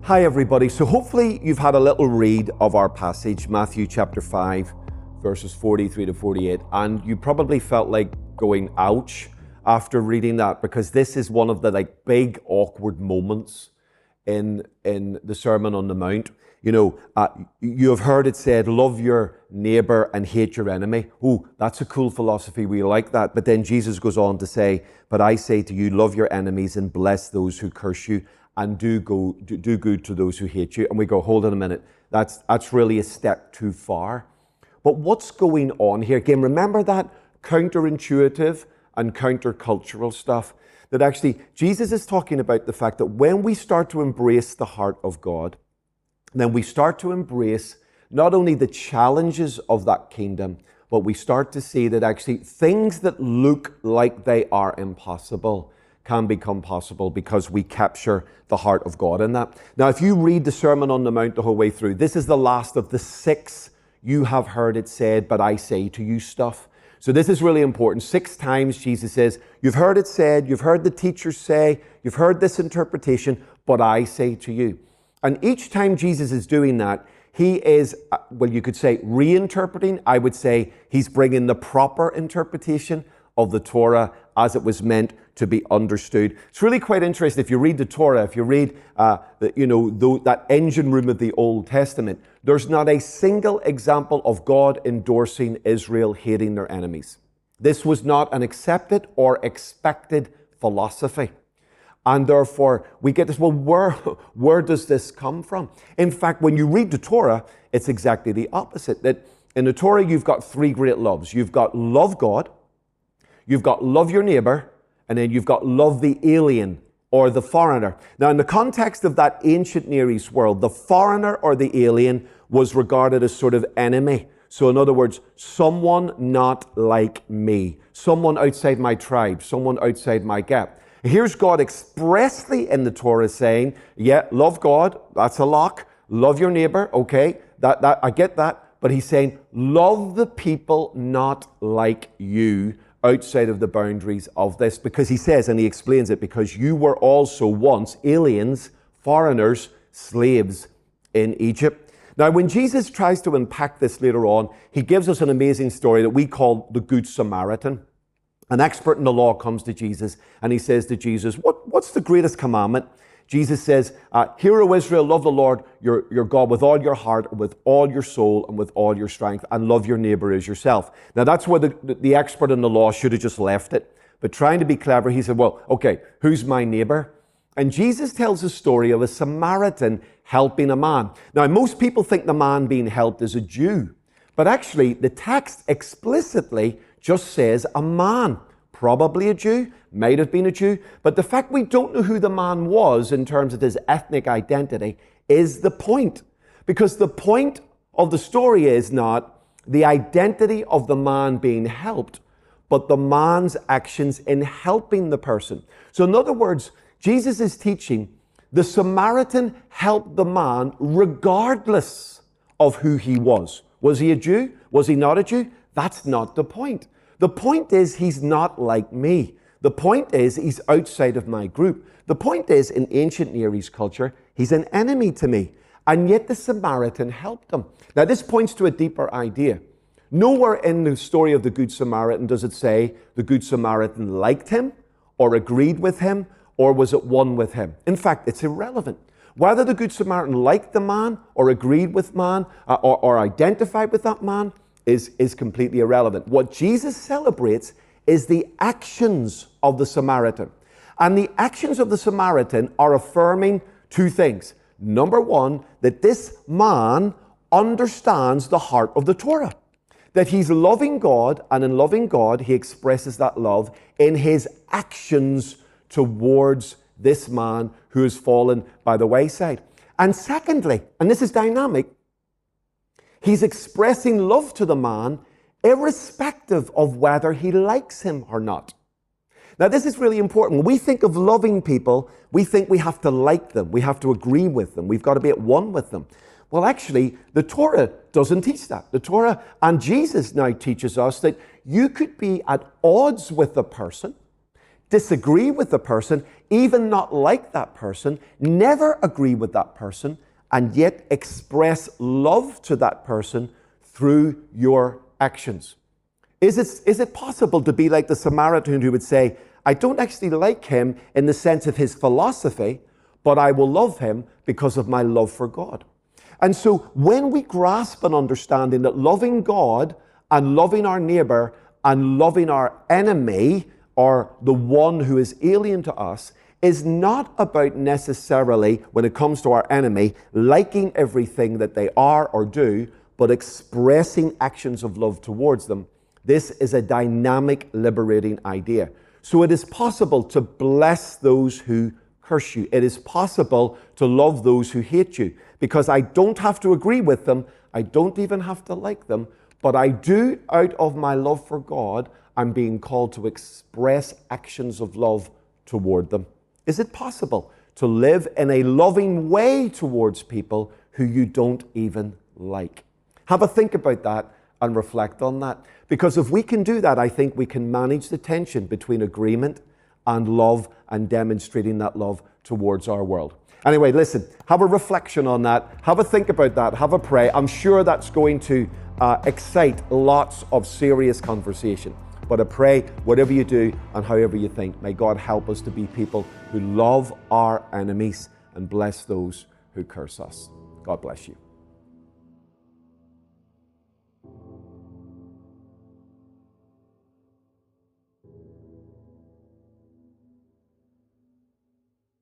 Hi everybody, so hopefully you've had a little read of our passage, Matthew chapter 5, verses 43 to 48, and you probably felt like going ouch after reading that, because this is one of the big awkward moments in the Sermon on the Mount. You have heard it said, love your neighbor and hate your enemy. Oh, that's a cool philosophy, we like that. But then Jesus goes on to say, but I say to you, love your enemies and bless those who curse you, and do good to those who hate you. And we go, hold on a minute, that's really a step too far. But what's going on here? Again, remember that counterintuitive and countercultural stuff, that actually Jesus is talking about the fact that when we start to embrace the heart of God, then we start to embrace not only the challenges of that kingdom, but we start to see that actually things that look like they are impossible can become possible because we capture the heart of God in that. Now, if you read the Sermon on the Mount the whole way through, this is the last of the 6 you have heard it said, but I say to you stuff. So this is really important. 6 times Jesus says, you've heard it said, you've heard the teachers say, you've heard this interpretation, but I say to you. And each time Jesus is doing that, he is, you could say reinterpreting. I would say he's bringing the proper interpretation of the Torah as it was meant to be understood. It's really quite interesting. If you read the Torah, if you read that engine room of the Old Testament, there's not a single example of God endorsing Israel hating their enemies. This was not an accepted or expected philosophy. And therefore, we get this, well, where does this come from? In fact, when you read the Torah, it's exactly the opposite. That in the Torah, you've got 3 great loves. You've got love God, you've got love your neighbor, and then you've got love the alien or the foreigner. Now, in the context of that ancient Near East world, the foreigner or the alien was regarded as sort of enemy. So in other words, someone not like me, someone outside my tribe, someone outside my gap. Here's God expressly in the Torah saying, yeah, love God, that's a lock. Love your neighbor, okay, that I get that. But he's saying, love the people not like you, outside of the boundaries of this, because he says, and he explains it, because you were also once aliens, foreigners, slaves in Egypt. Now, when Jesus tries to unpack this later on, he gives us an amazing story that we call the Good Samaritan. An expert in the law comes to Jesus and he says to Jesus, what's the greatest commandment? Jesus says, hear, O Israel, love the Lord your God with all your heart, with all your soul, and with all your strength, and love your neighbor as yourself. Now, that's where the expert in the law should have just left it. But trying to be clever, he said, well, okay, who's my neighbor? And Jesus tells a story of a Samaritan helping a man. Now, most people think the man being helped is a Jew. But actually, the text explicitly just says a man. Probably a Jew, might have been a Jew, but the fact we don't know who the man was in terms of his ethnic identity is the point. Because the point of the story is not the identity of the man being helped, but the man's actions in helping the person. So in other words, Jesus is teaching the Samaritan helped the man regardless of who he was. Was he a Jew? Was he not a Jew? That's not the point. The point is he's not like me. The point is he's outside of my group. The point is in ancient Near East culture, he's an enemy to me. And yet the Samaritan helped him. Now this points to a deeper idea. Nowhere in the story of the Good Samaritan does it say the Good Samaritan liked him or agreed with him or was at one with him. In fact, it's irrelevant. Whether the Good Samaritan liked the man or agreed with man or identified with that man is completely irrelevant. What Jesus celebrates is the actions of the Samaritan. And the actions of the Samaritan are affirming 2 things. Number 1, that this man understands the heart of the Torah. That he's loving God, and in loving God, he expresses that love in his actions towards this man who has fallen by the wayside. And secondly, and this is dynamic, he's expressing love to the man irrespective of whether he likes him or not. Now, this is really important. When we think of loving people, we think we have to like them. We have to agree with them. We've got to be at one with them. Well, actually, the Torah doesn't teach that. The Torah and Jesus now teaches us that you could be at odds with a person, disagree with the person, even not like that person, never agree with that person, and yet express love to that person through your actions? Is it possible to be like the Samaritan who would say, I don't actually like him in the sense of his philosophy, but I will love him because of my love for God? And so when we grasp an understanding that loving God and loving our neighbor and loving our enemy, or the one who is alien to us, is not about necessarily, when it comes to our enemy, liking everything that they are or do, but expressing actions of love towards them. This is a dynamic, liberating idea. So it is possible to bless those who curse you. It is possible to love those who hate you, because I don't have to agree with them. I don't even have to like them, but I do, out of my love for God, I'm being called to express actions of love toward them. Is it possible to live in a loving way towards people who you don't even like? Have a think about that and reflect on that. Because if we can do that, I think we can manage the tension between agreement and love and demonstrating that love towards our world. Anyway, listen, have a reflection on that. Have a think about that. Have a pray. I'm sure that's going to excite lots of serious conversation. But I pray, whatever you do and however you think, may God help us to be people who love our enemies and bless those who curse us. God bless you.